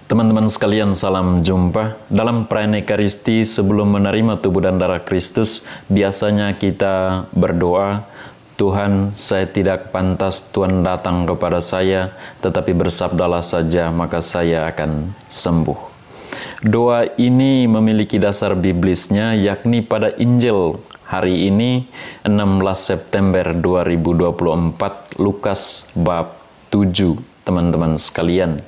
Teman-teman sekalian, salam jumpa. Dalam perayaan Ekaristi sebelum menerima tubuh dan darah Kristus, biasanya kita berdoa, Tuhan, saya tidak pantas Tuhan datang kepada saya, tetapi bersabdalah saja, maka saya akan sembuh. Doa ini memiliki dasar biblisnya, yakni pada Injil hari ini, 16 September 2024, Lukas bab 7, teman-teman sekalian.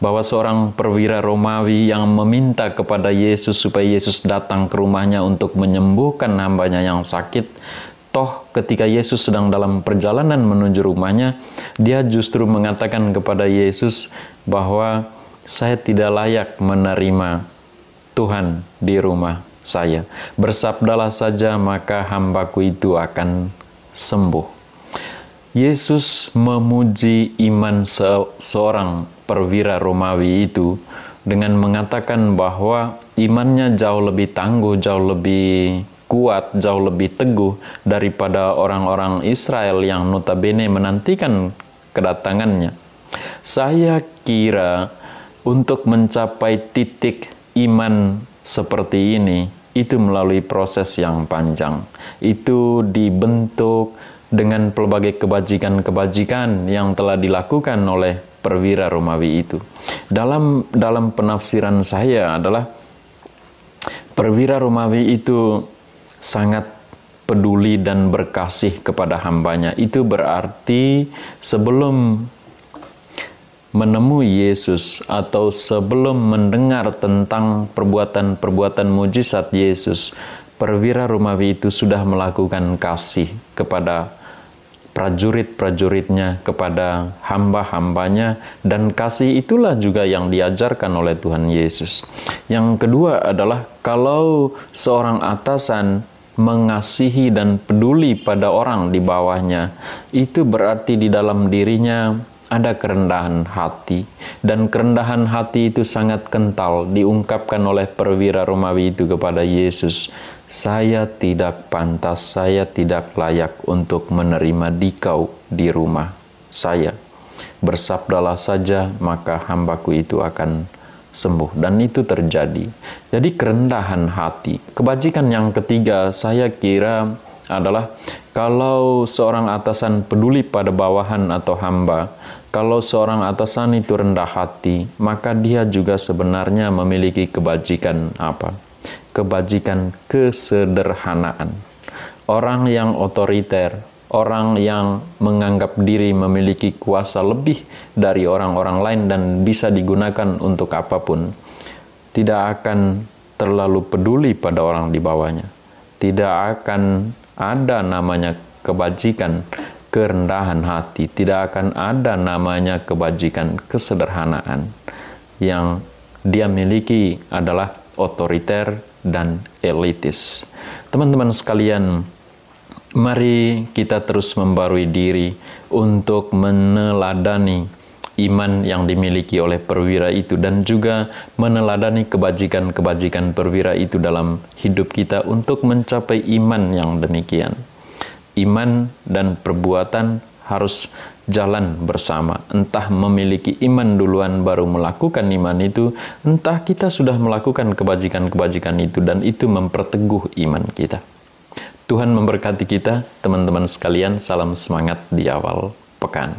Bahwa seorang perwira Romawi yang meminta kepada Yesus supaya Yesus datang ke rumahnya untuk menyembuhkan hambanya yang sakit, toh ketika Yesus sedang dalam perjalanan menuju rumahnya, dia justru mengatakan kepada Yesus bahwa saya tidak layak menerima Tuhan di rumah saya. Bersabdalah saja, maka hambaku itu akan sembuh. Yesus memuji iman seorang perwira Romawi itu dengan mengatakan bahwa imannya jauh lebih tangguh, jauh lebih kuat, jauh lebih teguh daripada orang-orang Israel yang notabene menantikan kedatangannya. Saya kira untuk mencapai titik iman seperti ini, itu melalui proses yang panjang. Itu dibentuk dengan pelbagai kebajikan-kebajikan yang telah dilakukan oleh perwira Romawi itu. Dalam penafsiran saya adalah perwira Romawi itu sangat peduli dan berkasih kepada hambanya. Itu berarti sebelum menemui Yesus atau sebelum mendengar tentang perbuatan-perbuatan mujizat Yesus, perwira Romawi itu sudah melakukan kasih kepada prajurit-prajuritnya, kepada hamba-hambanya, dan kasih itulah juga yang diajarkan oleh Tuhan Yesus. Yang kedua adalah kalau seorang atasan mengasihi dan peduli pada orang di bawahnya, itu berarti di dalam dirinya ada kerendahan hati, dan kerendahan hati itu sangat kental diungkapkan oleh perwira Romawi itu kepada Yesus. Saya tidak pantas, saya tidak layak untuk menerima dikau di rumah saya. Bersabdalah saja, maka hambaku itu akan sembuh. Dan itu terjadi. Jadi kerendahan hati. Kebajikan yang ketiga saya kira adalah kalau seorang atasan peduli pada bawahan atau hamba, kalau seorang atasan itu rendah hati, maka dia juga sebenarnya memiliki kebajikan apa? Kebajikan kesederhanaan. Orang yang otoriter, orang yang menganggap diri memiliki kuasa lebih dari orang-orang lain dan bisa digunakan untuk apapun, tidak akan terlalu peduli pada orang di bawahnya. Tidak akan ada namanya kebajikan kerendahan hati, tidak akan ada namanya kebajikan kesederhanaan. Yang dia miliki adalah otoriter dan elitis. Teman-teman sekalian, mari kita terus membarui diri untuk meneladani iman yang dimiliki oleh perwira itu dan juga meneladani kebajikan-kebajikan perwira itu dalam hidup kita untuk mencapai iman yang demikian. Iman dan perbuatan harus jalan bersama. Entah memiliki iman duluan baru melakukan iman itu, entah kita sudah melakukan kebajikan-kebajikan itu dan itu memperteguh iman kita. Tuhan memberkati kita, teman-teman sekalian. Salam semangat di awal pekan.